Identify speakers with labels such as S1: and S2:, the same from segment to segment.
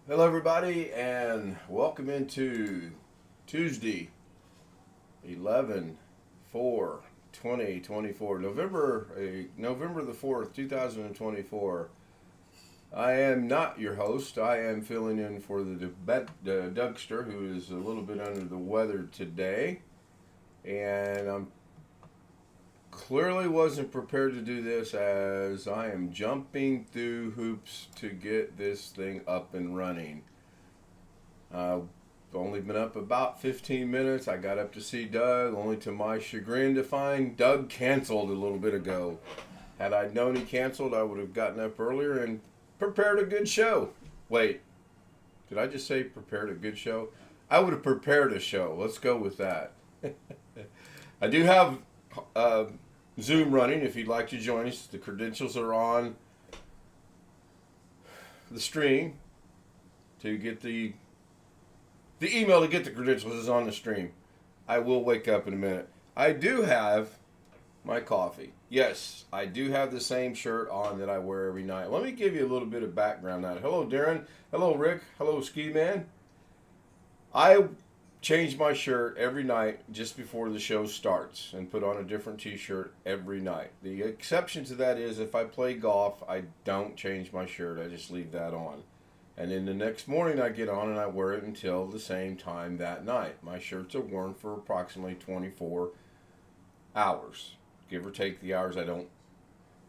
S1: Hello, everybody, and welcome into Tuesday, 11/4/2024, November the 4th, 2024. I am not your host. I am filling in for the Dougster, who is a little bit under the weather today, and I'm clearly wasn't prepared to do this as I am jumping through hoops to get this thing up and running. I've only been up about 15 minutes. I got up to see Doug, only to my chagrin to find Doug canceled a little bit ago. Had I known he canceled, I would have gotten up earlier and prepared a good show. Wait, did I just say prepared a good show? I would have prepared a show. Let's go with that. I do have Zoom running if you'd like to join us. The credentials are on the stream to get the email to get the credentials is on the stream. I will wake up in a minute. I do have my coffee. Yes, I do have the same shirt on that I wear every night. Let me give you a little bit of background now. Hello, Darren. Hello, Rick. Hello, Ski Man. I change my shirt every night just before the show starts and put on a different t-shirt every night. The exception to that is if I play golf, I don't change my shirt. I just leave that on. And then the next morning I get on and I wear it until the same time that night. My shirts are worn for approximately 24 hours, give or take the hours I don't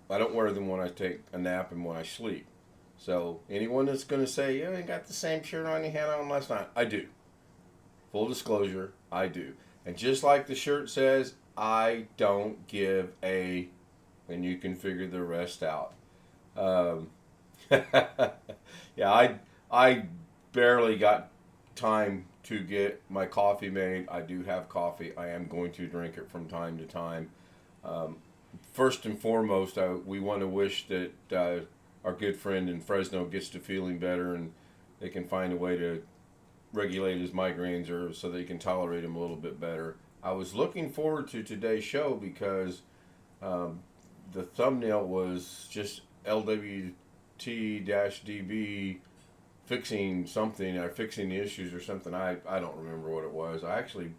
S1: wear them when I take a nap and when I sleep. So anyone that's going to say, you got the same shirt on you had on last night, I do. Full disclosure, I do. And just like the shirt says, I don't give a, and you can figure the rest out. Yeah, I barely got time to get my coffee made. I do have coffee. I am going to drink it from time to time. First and foremost, we want to wish that our good friend in Fresno gets to feeling better and they can find a way to regulate his migraines or so they can tolerate him a little bit better. I was looking forward to today's show because the thumbnail was just LWT-db fixing something or fixing the issues or something. I don't remember what it was. I actually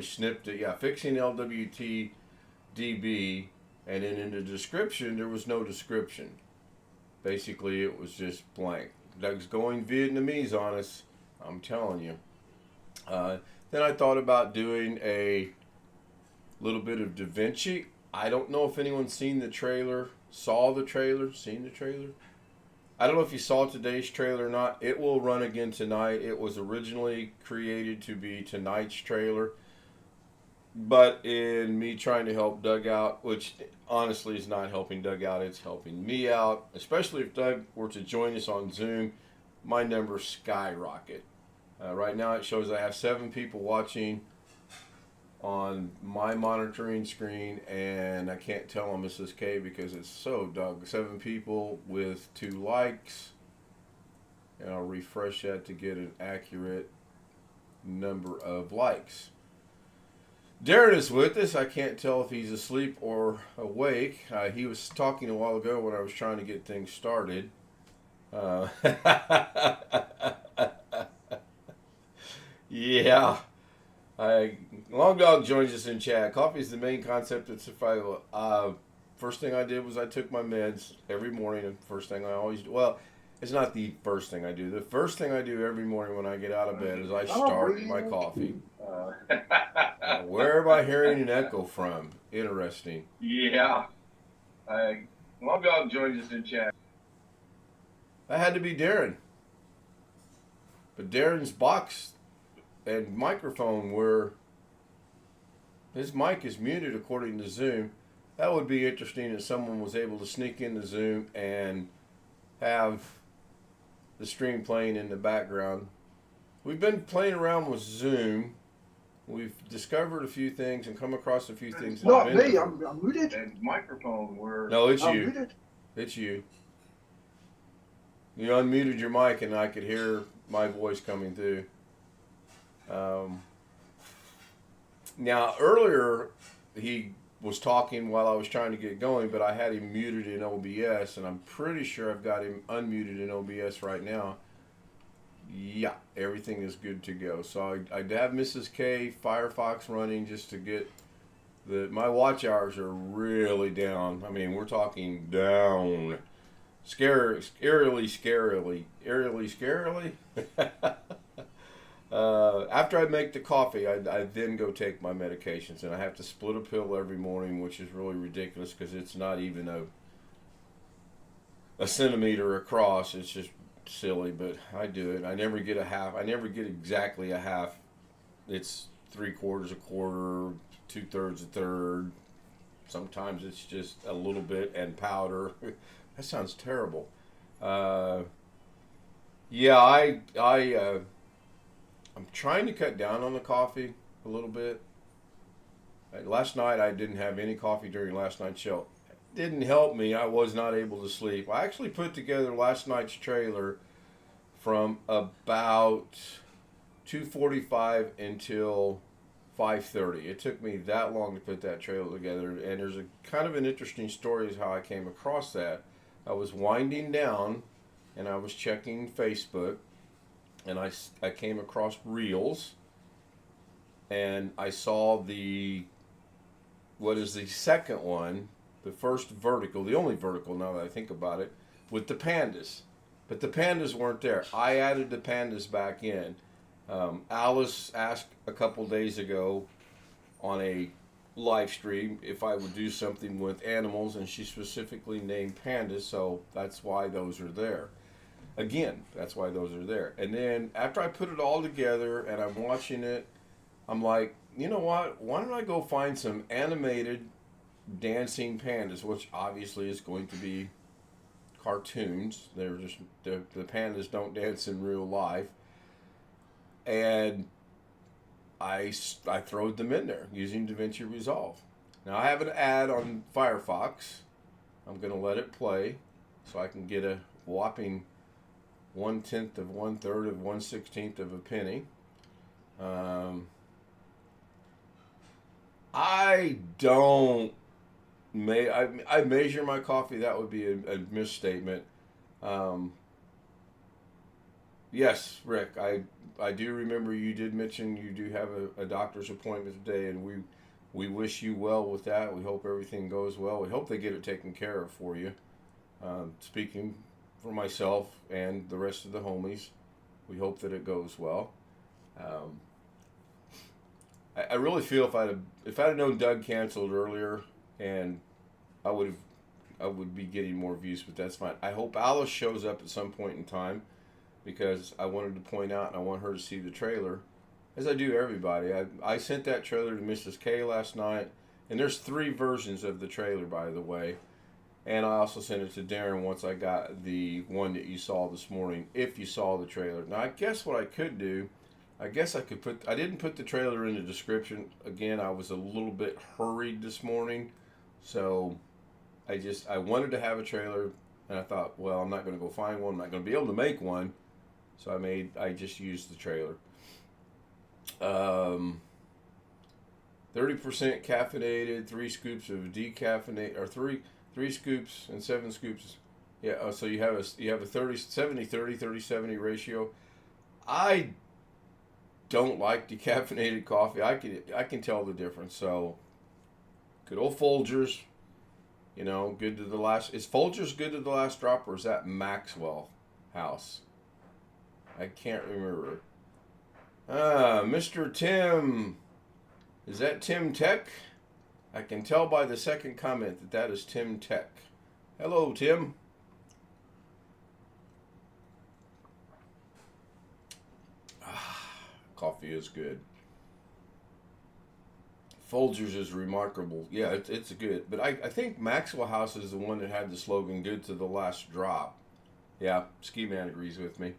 S1: snipped it. Yeah, fixing LWT-db, and then in the description there was no description. Basically, it was just blank. Doug's going Vietnamese on us, I'm telling you. Then I thought about doing a little bit of Da Vinci. I don't know if anyone's seen the trailer, seen the trailer. I don't know if you saw today's trailer or not. It will run again tonight. It was originally created to be tonight's trailer. But in me trying to help Doug out, which honestly is not helping Doug out, it's helping me out. Especially if Doug were to join us on Zoom, my numbers skyrocket. Right now it shows I have 7 people watching on my monitoring screen, and I can't tell on Mrs. K because it's so Doug. 7 people with 2 likes. And I'll refresh that to get an accurate number of likes. Darren is with us. I can't tell if he's asleep or awake. He was talking a while ago when I was trying to get things started. Yeah. Long Dog joins us in chat. Coffee is the main concept of survival. First thing I did was I took my meds every morning. And first thing I always do. Well, it's not the first thing I do. The first thing I do every morning when I get out of bed is I start my coffee. Where am I hearing an echo from? Interesting.
S2: Yeah. Long Dog joins us in chat.
S1: That had to be Darren. But Darren's box and microphone were... His mic is muted according to Zoom. That would be interesting if someone was able to sneak into Zoom and have the stream playing in the background. We've been playing around with Zoom. We've discovered a few things and come across a few things.
S3: Not me. I'm muted.
S2: And microphone were...
S1: No, it's
S3: I'm
S1: you.
S3: muted.
S1: It's you. You unmuted your mic and I could hear my voice coming through. Now, earlier he was talking while I was trying to get going, but I had him muted in OBS, and I'm pretty sure I've got him unmuted in OBS right now. Yeah, everything is good to go. So I have Mrs. K Firefox running just to get my watch hours are really down. I mean, we're talking down. Scarily. After I make the coffee, I then go take my medications, and I have to split a pill every morning, which is really ridiculous because it's not even a centimeter across. It's just silly, but I do it. I never get a half. I never get exactly a half. It's three quarters, a quarter, two thirds, a third. Sometimes it's just a little bit and powder. That sounds terrible. Uh, yeah, I'm trying to cut down on the coffee a little bit. Last night I didn't have any coffee during last night's show. Didn't help me. I was not able to sleep. I actually put together last night's trailer from about 2:45 until 5:30. It took me that long to put that trailer together, and there's a kind of an interesting story as how I came across that. I was winding down, and I was checking Facebook, and I came across Reels, and I saw what is the second one, the first vertical, the only vertical now that I think about it, with the pandas. But the pandas weren't there. I added the pandas back in. Alice asked a couple days ago on a live stream if I would do something with animals, and she specifically named pandas, so that's why those are there. Again, that's why those are there. And then after I put it all together and I'm watching it, I'm like, you know what? Why don't I go find some animated dancing pandas, which obviously is going to be cartoons. They're just the pandas don't dance in real life, and I throwed them in there using DaVinci Resolve. Now I have an ad on Firefox. I'm going to let it play so I can get a whopping 1/10 of 1/3 of 1/16 of a penny. I don't. I measure my coffee. That would be a misstatement. Um, yes, Rick. I do remember you did mention you do have a doctor's appointment today, and we wish you well with that. We hope everything goes well. We hope they get it taken care of for you. Speaking for myself and the rest of the homies, we hope that it goes well. Um, I really feel if I'd have known Doug canceled earlier, and I would be getting more views, but that's fine. I hope Alice shows up at some point in time, because I wanted to point out and I want her to see the trailer, as I do everybody. I sent that trailer to Mrs. K last night, and there's 3 versions of the trailer, by the way. And I also sent it to Darren once I got the one that you saw this morning, if you saw the trailer. Now, I guess what I could do, I didn't put the trailer in the description. Again, I was a little bit hurried this morning, so I wanted to have a trailer, and I thought, well, I'm not going to go find one. I'm not going to be able to make one, so I just used the trailer. 30% caffeinated, 3 scoops of decaffeinated, or three scoops and 7 scoops. Yeah, so you have a 30-70 ratio. I don't like decaffeinated coffee. I can tell the difference. So good old Folgers, good to the last. Is Folgers good to the last drop, or is that Maxwell House? I can't remember. Mr. Tim. Is that Tim Tech? I can tell by the second comment that is Tim Tech. Hello, Tim. Coffee is good. Folgers is remarkable. Yeah, it's good. But I think Maxwell House is the one that had the slogan, good to the last drop. Yeah, Ski Man agrees with me.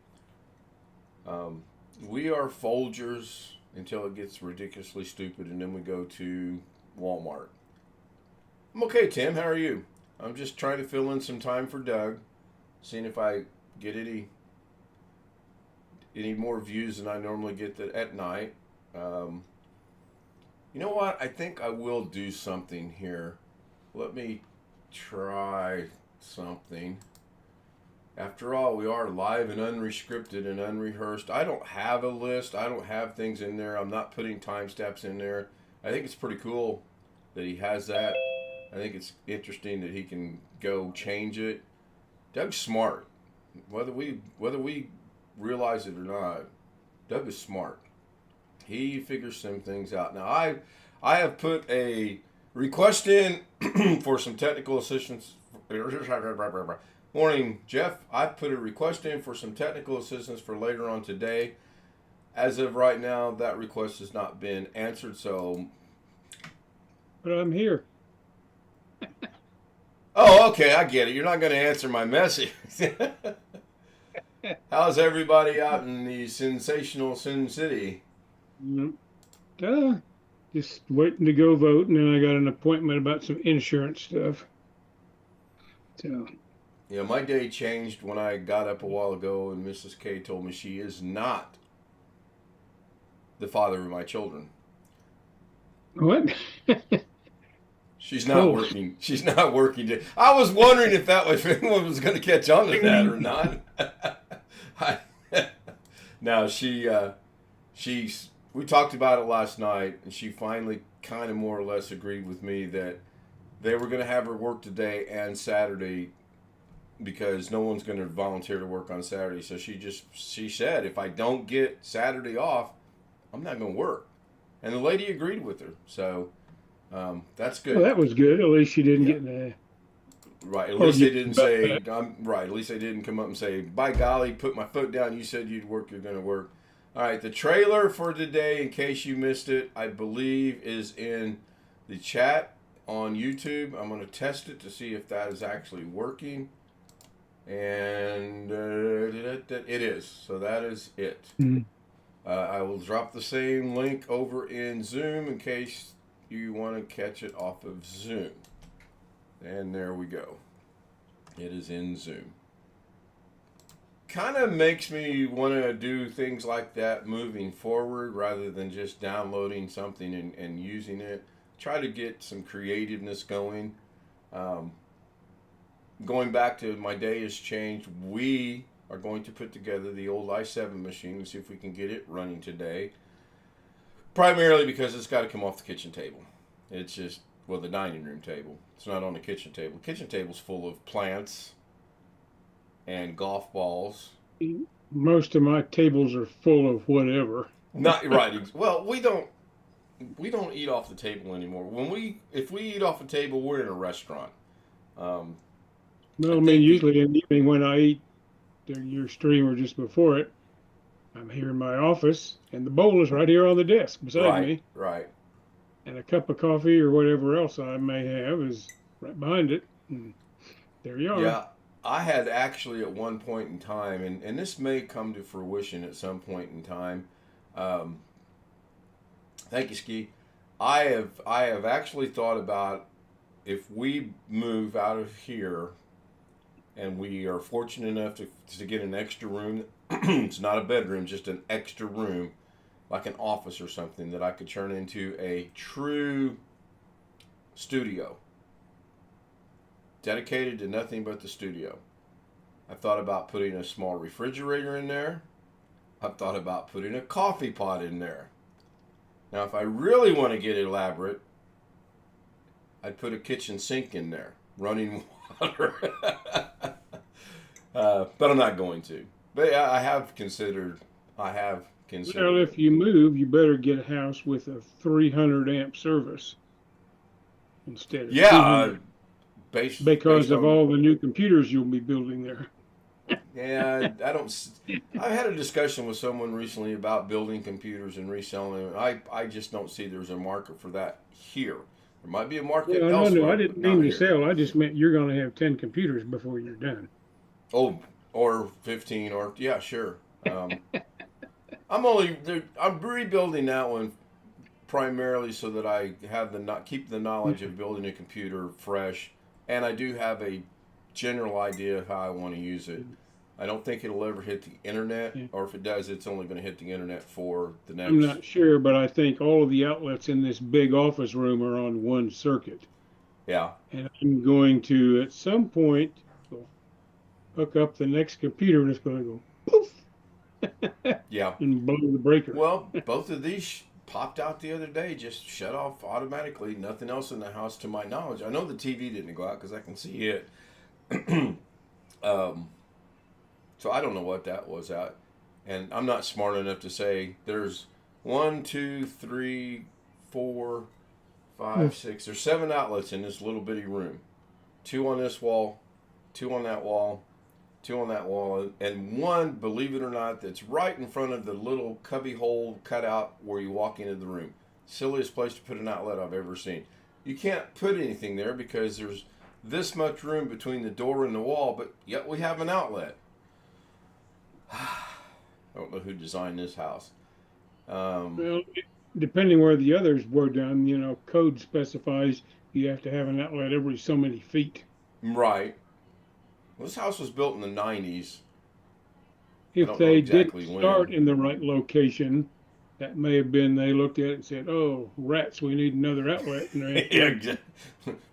S1: We are Folgers until it gets ridiculously stupid, and then we go to Walmart. I'm okay, Tim. How are you? I'm just trying to fill in some time for Doug, seeing if I get any more views than I normally get at night. You know what? I think I will do something here. Let me try something. After all, we are live and unrestricted and unrehearsed. I don't have a list. I don't have things in there. I'm not putting time steps in there. I think it's pretty cool that he has that. I think it's interesting that he can go change it. Doug's smart. Whether we realize it or not, Doug is smart. He figures some things out. Now I have put a request in for some technical assistance. Morning, Jeff. I put a request in for some technical assistance for later on today. As of right now, that request has not been answered. So,
S3: But I'm here.
S1: oh, okay, I get it. You're not going to answer my message. How's everybody out in the sensational Sin City?
S3: Just waiting to go vote, and then I got an appointment about some insurance stuff. So,
S1: Yeah, my day changed when I got up a while ago, and Mrs. K told me she is not the father of my children.
S3: what?
S1: She's not
S3: Oh.
S1: working. She's not working. I was wondering if anyone was going to catch on to that or not. Now she's. We talked about it last night, and she finally kind of more or less agreed with me that they were going to have her work today and Saturday because no one's going to volunteer to work on Saturday. So she said, if I don't get Saturday off, I'm not going to work. And the lady agreed with her. So that's good.
S3: Well, that was good. At least she didn't
S1: Yeah.
S3: get the.
S1: Right. At least they didn't say, I'm right. At least they didn't come up and say, by golly, put my foot down. You said you'd work. You're going to work. All right. The trailer for today, in case you missed it, I believe is in the chat on YouTube. I'm going to test it to see if that is actually working. And it is. So that is it.
S3: Mhm.
S1: I will drop the same link over in Zoom in case you want to catch it off of Zoom. And there we go. It is in Zoom. Kind of makes me want to do things like that moving forward rather than just downloading something and using it. Try to get some creativeness going. Going back to my day has changed. We are going to put together the old i7 machine and see if we can get it running today. Primarily because it's got to come off the kitchen table. It's just, well, the dining room table. It's not on the kitchen table. The kitchen table's full of plants and golf balls.
S3: Most of my tables are full of whatever.
S1: Not right. Well, we don't eat off the table anymore. If we eat off the table, we're in a restaurant.
S3: Well, I mean, usually in the evening when I eat your stream or just before it, I'm here in my office, and the bowl is right here on the desk beside me.
S1: Right.
S3: And a cup of coffee or whatever else I may have is right behind it. And there you are.
S1: Yeah, I had actually at one point in time, and this may come to fruition at some point in time. Thank you, Ski. I have actually thought about if we move out of here and we are fortunate enough to get an extra room. It's not a bedroom, just an extra room, like an office or something that I could turn into a true studio, dedicated to nothing but the studio. I thought about putting a small refrigerator in there. I've thought about putting a coffee pot in there. Now, if I really want to get elaborate, I'd put a kitchen sink in there, running water. But I'm not going to. But I have considered.
S3: Well, if you move, you better get a house with a 300 amp service instead of 200, because of all the new computers you'll be building there.
S1: Yeah, I had a discussion with someone recently about building computers and reselling them. I just don't see there's a market for that here. There might be a market elsewhere.
S3: No, I didn't mean to sell. I just meant you're going to have 10 computers before you're done.
S1: Oh, or 15, or yeah, sure. I'm rebuilding that one primarily so that I have keep the knowledge of building a computer fresh, and I do have a general idea of how I want to use it. I don't think it'll ever hit the internet, or if it does, it's only going to hit the internet for the next.
S3: I'm not sure, but I think all of the outlets in this big office room are on one circuit.
S1: Yeah.
S3: And I'm going to, at some point, hook up the next computer and it's going to go poof
S1: Yeah.
S3: and blow the breaker.
S1: Well, both of these popped out the other day, just shut off automatically. Nothing else in the house to my knowledge. I know the TV didn't go out because I can see it. So I don't know what that was at. And I'm not smart enough to say there's 1, 2, 3, 4, 5, 6. There's 7 outlets in this little bitty room. 2 on this wall, 2 on that wall, 2 on that wall, and 1, believe it or not, that's right in front of the little cubby hole cutout where you walk into the room. Silliest place to put an outlet I've ever seen. You can't put anything there because there's this much room between the door and the wall, but yet we have an outlet. I don't know who designed this house.
S3: Well, depending where the others were done, code specifies you have to have an outlet every so many feet.
S1: Right. Well, this house was built in the 90s.
S3: If they didn't start in the right location, that may have been they looked at it and said, "Oh, rats, we need another outlet."
S1: Yeah,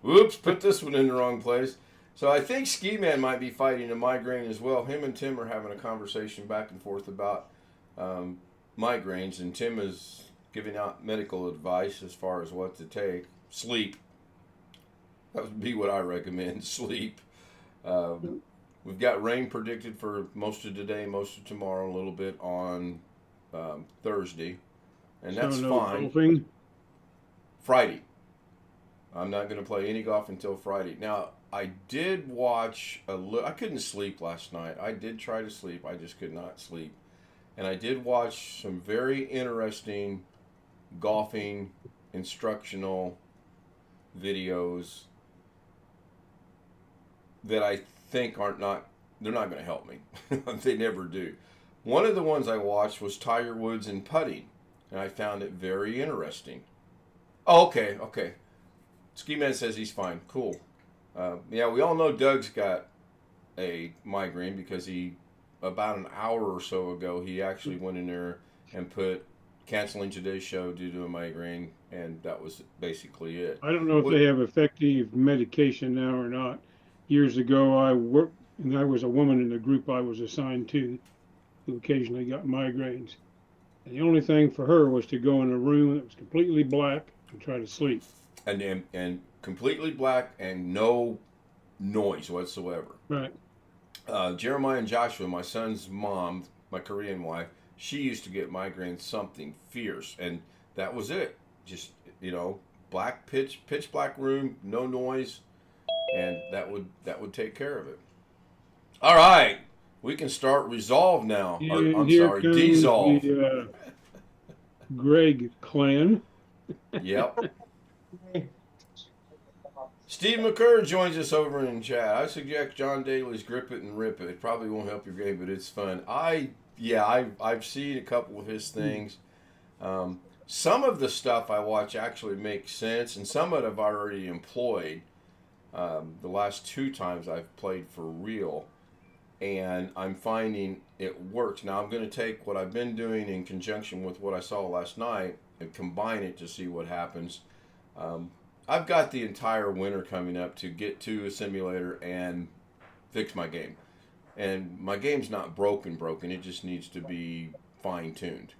S1: whoops, put this one in the wrong place. So I think Ski Man might be fighting a migraine as well. Him and Tim are having a conversation back and forth about migraines, and Tim is giving out medical advice as far as what to take. Sleep. That would be what I recommend, sleep. We've got rain predicted for most of today, most of tomorrow, a little bit on Thursday, and that's fine.
S3: Golfing?
S1: Friday. I'm not going to play any golf until Friday. Now, I did watch I couldn't sleep last night. I did try to sleep. I just could not sleep. And I did watch some very interesting golfing instructional videos that I think they're not going to help me. They never do. One of the ones I watched was Tiger Woods and putting, and I found it very interesting. Oh, okay. Ski Man says he's fine. Cool. Yeah, we all know Doug's got a migraine because about an hour or so ago, he actually went in there and put canceling today's show due to a migraine, and that was basically it.
S3: I don't know if they have effective medication now or not. Years ago, I worked, and I was a woman in the group I was assigned to who occasionally got migraines. And the only thing for her was to go in a room that was completely black and try to sleep.
S1: And completely black and no noise whatsoever.
S3: Right.
S1: Jeremiah and Joshua, my son's mom, my Korean wife, she used to get migraines something fierce, and that was it. Just, black pitch black room, no noise, and that would take care of it. All right, we can start Resolve now. Dissolve.
S3: The, Greg clan.
S1: Yep. Steve McCurr joins us over in chat. I suggest John Daly's Grip It and Rip It. It probably won't help your game, but it's fun. I've seen a couple of his things. Some of the stuff I watch actually makes sense, and some of it I've already employed. The last 2 times I've played for real, and I'm finding it works. Now I'm going to take what I've been doing in conjunction with what I saw last night and combine it to see what happens. I've got the entire winter coming up to get to a simulator and fix my game. And my game's not broken. It just needs to be fine-tuned.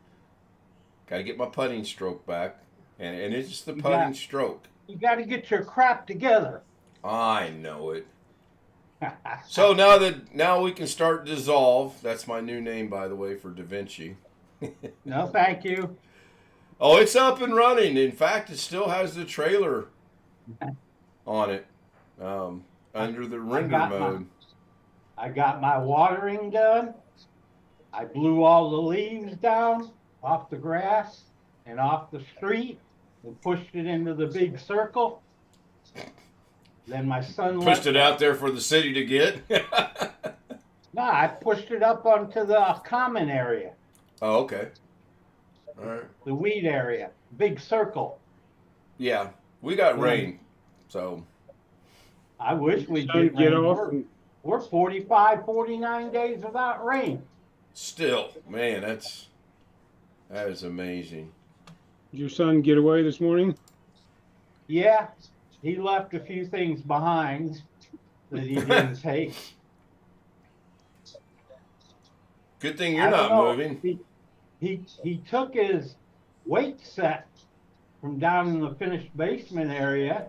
S1: Got to get my putting stroke back. And it's just the putting stroke.
S4: You got to get your crap together.
S1: I know it. So now we can start Dissolve. That's my new name, by the way, for Da Vinci.
S4: No, thank you.
S1: Oh, it's up and running. In fact, it still has the trailer on it under the render mode.
S4: I got my watering done. I blew all the leaves down off the grass and off the street and pushed it into the big circle. Then my son
S1: pushed it out there for the city to get.
S4: No, I pushed it up onto the common area.
S1: Oh, okay. All right.
S4: The weed area, big circle.
S1: Yeah, we got rain, so.
S4: I wish we did
S3: get off.
S4: We're 45, 49 days without rain.
S1: Still, man, that is amazing.
S3: Did your son get away this morning?
S4: Yeah, he left a few things behind that he didn't take.
S1: Good thing you're not moving.
S4: He took his weight set from down in the finished basement area.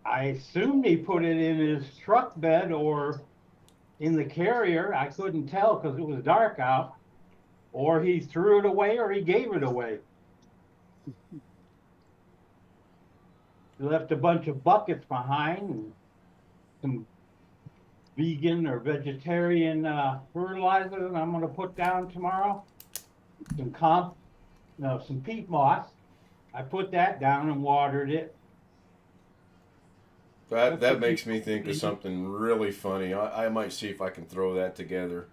S4: I assumed he put it in his truck bed or in the carrier. I couldn't tell because it was dark out. Or he threw it away or he gave it away. He left a bunch of buckets behind and some vegan or vegetarian fertilizer that I'm going to put down tomorrow. Some peat moss. I put that down and watered it.
S1: That makes me think of something really funny. I might see if I can throw that together.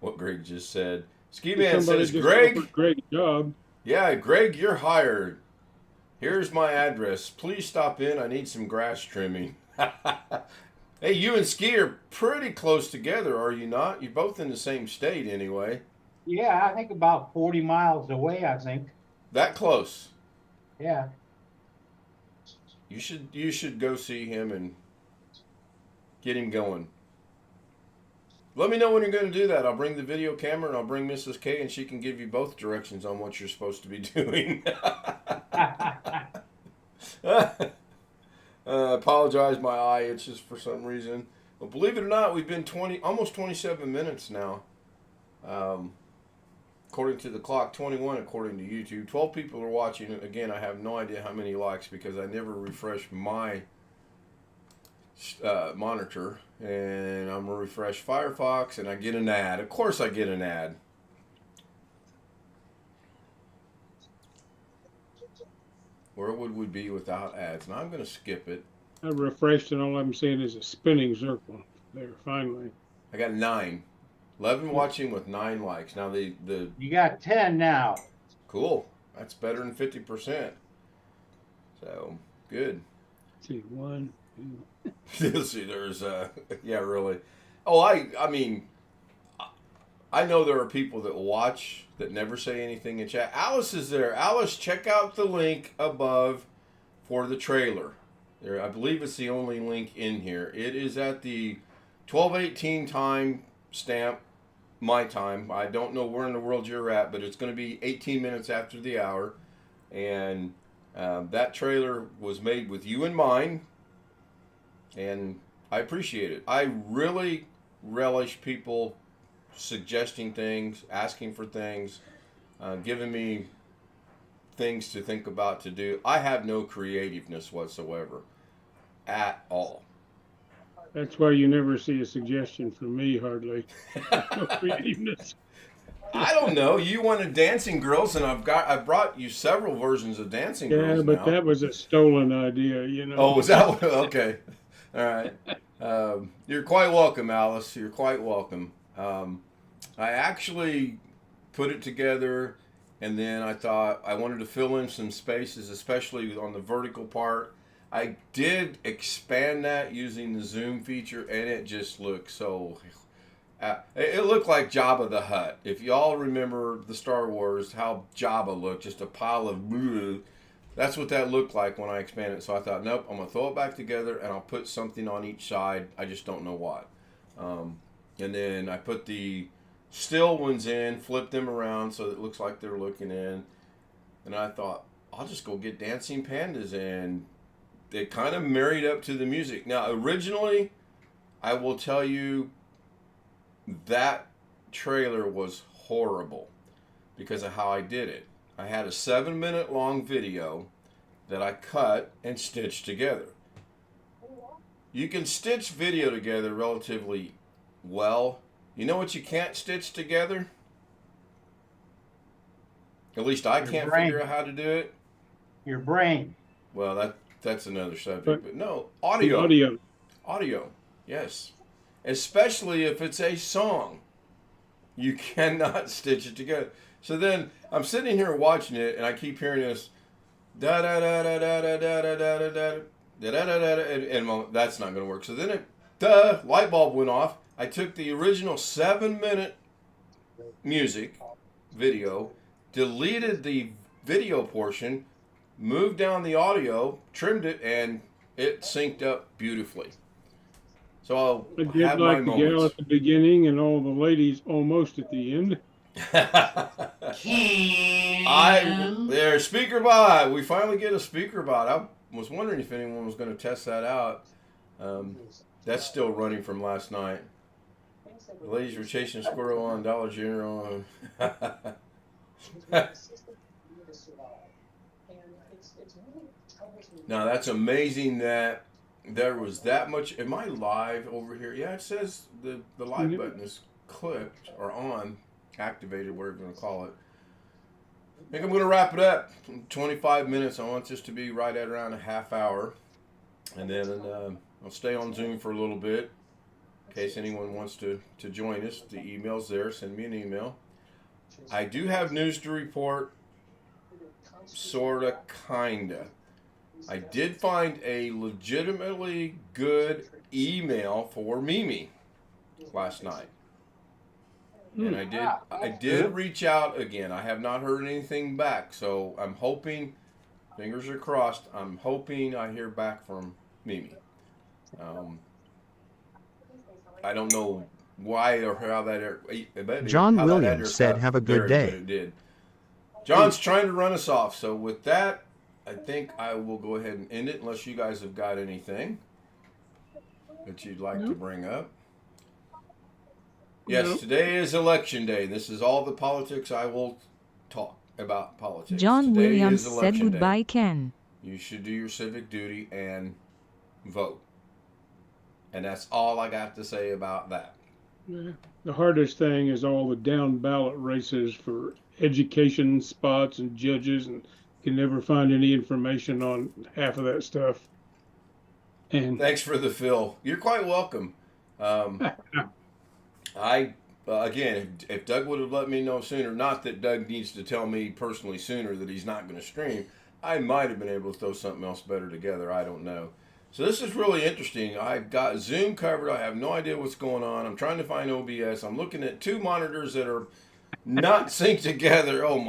S1: What Greg just said. Ski Man says, Greg.
S3: Great job.
S1: Yeah, Greg, you're hired. Here's my address. Please stop in. I need some grass trimming. Hey, you and Ski are pretty close together, are you not? You're both in the same state anyway.
S4: Yeah, I think about 40 miles away, I think.
S1: That close?
S4: Yeah.
S1: You should go see him and get him going. Let me know when you're going to do that. I'll bring the video camera and I'll bring Mrs. K and she can give you both directions on what you're supposed to be doing. Apologize, my eye itches for some reason. But believe it or not, we've been almost 27 minutes now. According to the clock, 21 according to YouTube. 12 people are watching it. Again, I have no idea how many likes because I never refresh my monitor. And I'm going to refresh Firefox and I get an ad. Of course I get an ad. Where would we be without ads? Now I'm going to skip it.
S3: I refreshed and all I'm seeing is a spinning circle there finally.
S1: I got 9. 11 watching with 9 likes. Now the
S4: You got 10 now.
S1: Cool. That's better than 50%. So good.
S3: Let's see, 1,
S1: 2. See, there's yeah, really. Oh, I mean, I know there are people that watch that never say anything in chat. Alice is there. Alice, check out the link above for the trailer. There, I believe it's the only link in here. It is at the 12:18 time stamp, my time. I don't know where in the world you're at, but it's going to be 18 minutes after the hour. And that trailer was made with you in mind, and I appreciate it. I really relish people suggesting things, asking for things, giving me things to think about to do. I have no creativeness whatsoever at all.
S3: That's why you never see a suggestion from me, hardly. No creativeness.
S1: I don't know. You wanted Dancing Girls, and I brought you several versions of Dancing Girls.
S3: Yeah, but that was a stolen idea, you know.
S1: Oh, was that one? Okay. All right. You're quite welcome, Alice. You're quite welcome. I actually put it together, and then I thought I wanted to fill in some spaces, especially on the vertical part. I did expand that using the zoom feature, and it just looked so... it looked like Jabba the Hutt. If y'all remember the Star Wars, how Jabba looked, just a pile of... bleh, that's what that looked like when I expanded it. So I thought, nope, I'm going to throw it back together, and I'll put something on each side. I just don't know what. And then I put the still ones in, flip them around so it looks like they're looking in. And I thought, I'll just go get Dancing Pandas, and they kind of married up to the music. Now, originally, I will tell you, that trailer was horrible because of how I did it. I had a 7-minute long video that I cut and stitched together. You can stitch video together relatively well. You know what you can't stitch together? At least I can't figure out how to do it.
S4: Your brain.
S1: Well, that's another subject. But no, audio. Audio, yes. Especially if it's a song. You cannot stitch it together. So then I'm sitting here watching it, and I keep hearing this da da da da da da da da da da da da da da, and that's not going to work. So then light bulb went off. I took the original 7-minute music video, deleted the video portion, moved down the audio, trimmed it, and it synced up beautifully. So I'll
S3: I did
S1: have my
S3: like the gal
S1: moments.
S3: at the beginning and all the ladies almost at the end.
S1: There's speaker bot. We finally get a speaker bot. I was wondering if anyone was going to test that out. That's still running from last night. The ladies were chasing a squirrel on Dollar General. Now that's amazing that there was that much. Am I live over here? Yeah, it says the live button is clicked or on, activated, whatever you want to call it. I think I'm going to wrap it up. 25 minutes. I want this to be right at around a half hour. And then I'll stay on Zoom for a little bit in case anyone wants to join us. The email's there. Send me an email. I do have news to report. Sorta, kinda. I did find a legitimately good email for Mimi last night. And I did reach out again. I have not heard anything back. So I'm hoping, fingers are crossed, I'm hoping I hear back from Mimi. I don't know why or how that...
S5: John
S1: how
S5: Williams said, "Have a good day."
S1: But it did. John's trying to run us off. So with that, I think I will go ahead and end it unless you guys have got anything that you'd like to bring up. Yes, today is election day. This is all the politics I will talk about politics.
S6: John
S1: Today
S6: Williams
S1: is
S6: said
S1: election
S6: goodbye,
S1: day.
S6: Ken.
S1: You should do your civic duty and vote. And that's all I got to say about that.
S3: Yeah. The hardest thing is all the down ballot races for education spots and judges, and can never find any information on half of that stuff. And
S1: thanks for the fill. You're quite welcome. Again, if Doug would have let me know sooner, not that Doug needs to tell me personally sooner that he's not going to stream, I might have been able to throw something else better together. I don't know. So this is really interesting. I've got Zoom covered. I have no idea what's going on. I'm trying to find OBS. I'm looking at two monitors that are not synced together. Oh my